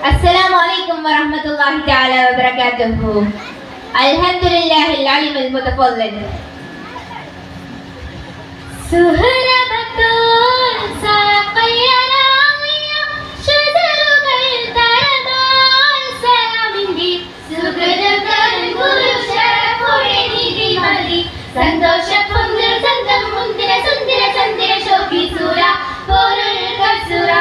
Assalamualaikum warahmatullahi ta'ala wabarakatuh. Alhamdulillahil alimul mutafaddil. സുഹൃബത്തുൽ സഖയറാമിയ ശജറുകൾ തരമാൽ സലാമിന്റെ സുഹൃതൻ പുരുഷരുടെ നിധിമതി സന്തോഷ പൊങ്കൽ സന്തം മുന്തിര സുന്ദര Chandra Shobhi Soora പോരുൾ കസുര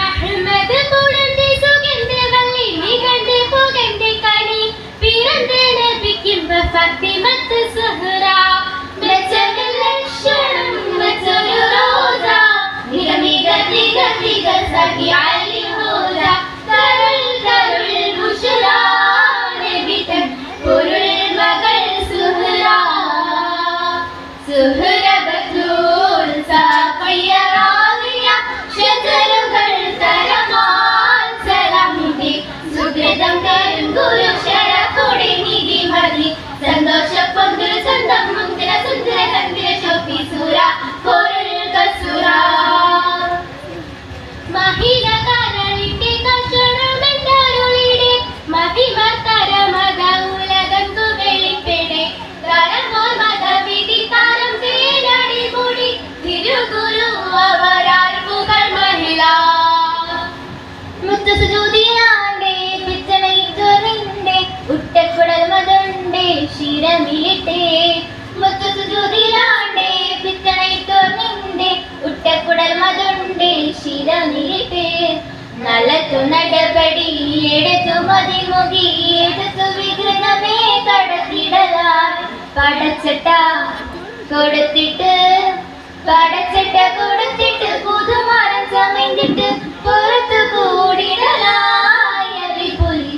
Ahmad കുടന്റെ സുഗന്ധ വല്ലി നികണ്ട് പുകന്റെ കനി പിറന്ന നബിക്കും ഫാത്തിമത്ത് സുഹറ സന്തോഷ പൊങ്കൽ സന്തം മുന്തിര സുന്ദര ചന്ദ്ര ശോഭി സൂര പോരുൾ കസുര മഹിളകാരണിന്റെ കഷണമെന്താരുളിടെ മഹിമ തരമത ഉലകന്തു വെളിപ്പെടെ തരമോർ മതവിധി താരം തേനടി മുടി തിരുഗുരു അവരാർവുകൾ മഹിള മുത്തു സുജൂതിയാണ്ടേ പിച്ചണയിച്ചൊറിന്റെ ഉട്ടക്കുടൽ മതുണ്ടേ ശിരമിലിട്ടേ മുത്തു സുജൂതിയാണ്ടേ പിച്ചണയിച്ചൊറിന്റെ ഉട്ടക്കുടൽ മതുണ്ടേ ശിരമിലിട്ടേ നല്ലതു നടപടി എടുത്തു മതിമുഖി എടുത്തു വിഗ്രഹമേ കടത്തിടലായി പടച്ചട്ട കൊടുത്തിട്ട് പുതുമാരം ചമഞ്ഞിട്ട് പുറത്തു കൂടിടലായി അതിപൊലി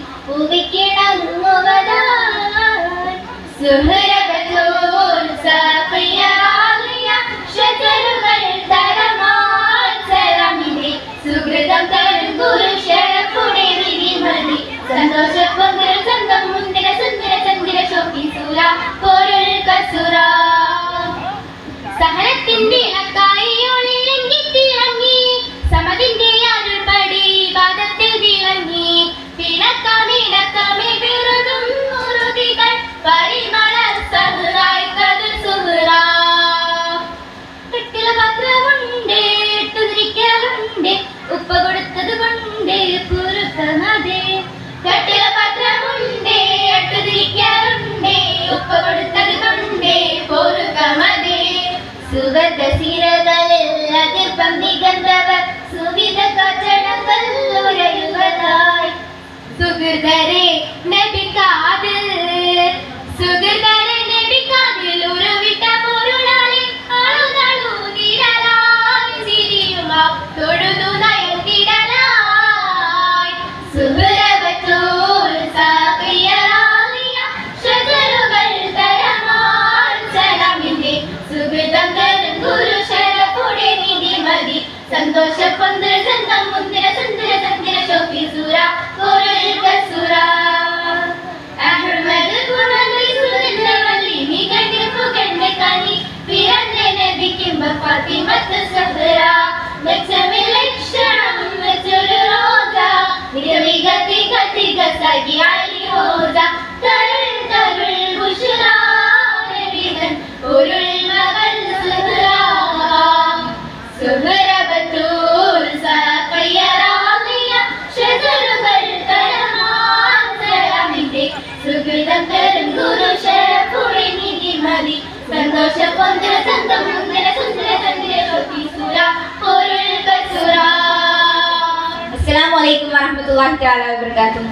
പുവിക്കിണങ്ങുവതായി സുഹൃബത്തുൽ സഖിയറാലിയ ശജറുകൾ തരമാൽ സലാമിന്റെ സുഹൃതം തരും പുരുഷരുടെ നിധിമതി സന്തോഷ പൊങ്കൽ സന്തം മുന്തിര സുന്ദര ചന്ദ്ര ശോഭി സൂര പോരുൾ കസുര സഹനത്തിന്റെ അക്കായി ഒളിലെങ്കി തിളങ്ങി സമതിന്റെ അരുൾപടി വാദത്തിൽ തിളങ്ങി പിണക്കമിണക്കമേ വിറുതും മുറുതികൾ പരിമള സഹറായി കതിർ സുഹറ കെട്ടില പത്രമുണ്ട് ഇട്ടുതിരിക്കലുണ്ട് ഉപ്പ കൊടുത്തത് കൊണ്ട് കുറുക്കമതേ കെട്ടില പത്രമുണ്ട് ഇട്ടുതിരിക്കലുണ്ട് ഉപ്പ കൊടുത്തത് കൊണ്ട് പൊറുക്കമതേ സുഗന്ധ സിരകളിൽ അതിർപ്പം നികന്തവർ സുവിധ കച്ചടങ്ങൾ ഉരയുവതായി സുഹൃതരെ നബിക്കാതിൽ ഉരുവിട്ട പൊരുളാലെ ആളുകളൂതിരലായി ചിരിയുമാ തൊഴുതു നയത്തിടലായി സുഹൃബത്തുൽ സഖിയറാലിയ ശജറുകൾ തരമാൽ സലാമിന്റെ സുഹൃതം തരും പുരുഷരുടെ നിധിമതി സന്തോഷ പൊങ്കൽ സന്തം മുന്തിര സുന്ദര ചന്ദ്ര ശോഭി സൂര പോരുൾ കസുര അഹ്മദ് കുടന്റെ സുഗന്ധ വല്ലി നികണ്ട് പുകന്റെ കനി പിറന്ന നബിക്കും ഫാത്തിമത്ത് സുഹറ മെച്ചമിൽ ലക്ഷണം മെച്ചൊരു റോജ നിരവിക തിക തിക സഖി അലി ഹോജ തരുൾ തരുൾ ബുശ്ര നബിതൻ പോരുൾ മകൾ സുഹറ സുഹൃബത്തുൽ സഖിയറാലിയ ശജറുകൾ തരമാൽ സലാമിന്റെ സുഹൃതം തരും പുരുഷരുടെ നിധിമതി സന്തോഷ പൊങ്കൽ സന്തം മുന്തിര സുന്ദര ചന്ദ്ര ശോഭി സൂര പോരുൾ കസുര. അസ്സലാമു അലൈക്കും വറഹ്മത്തുള്ളാഹി തആല വബറകാതുഹു.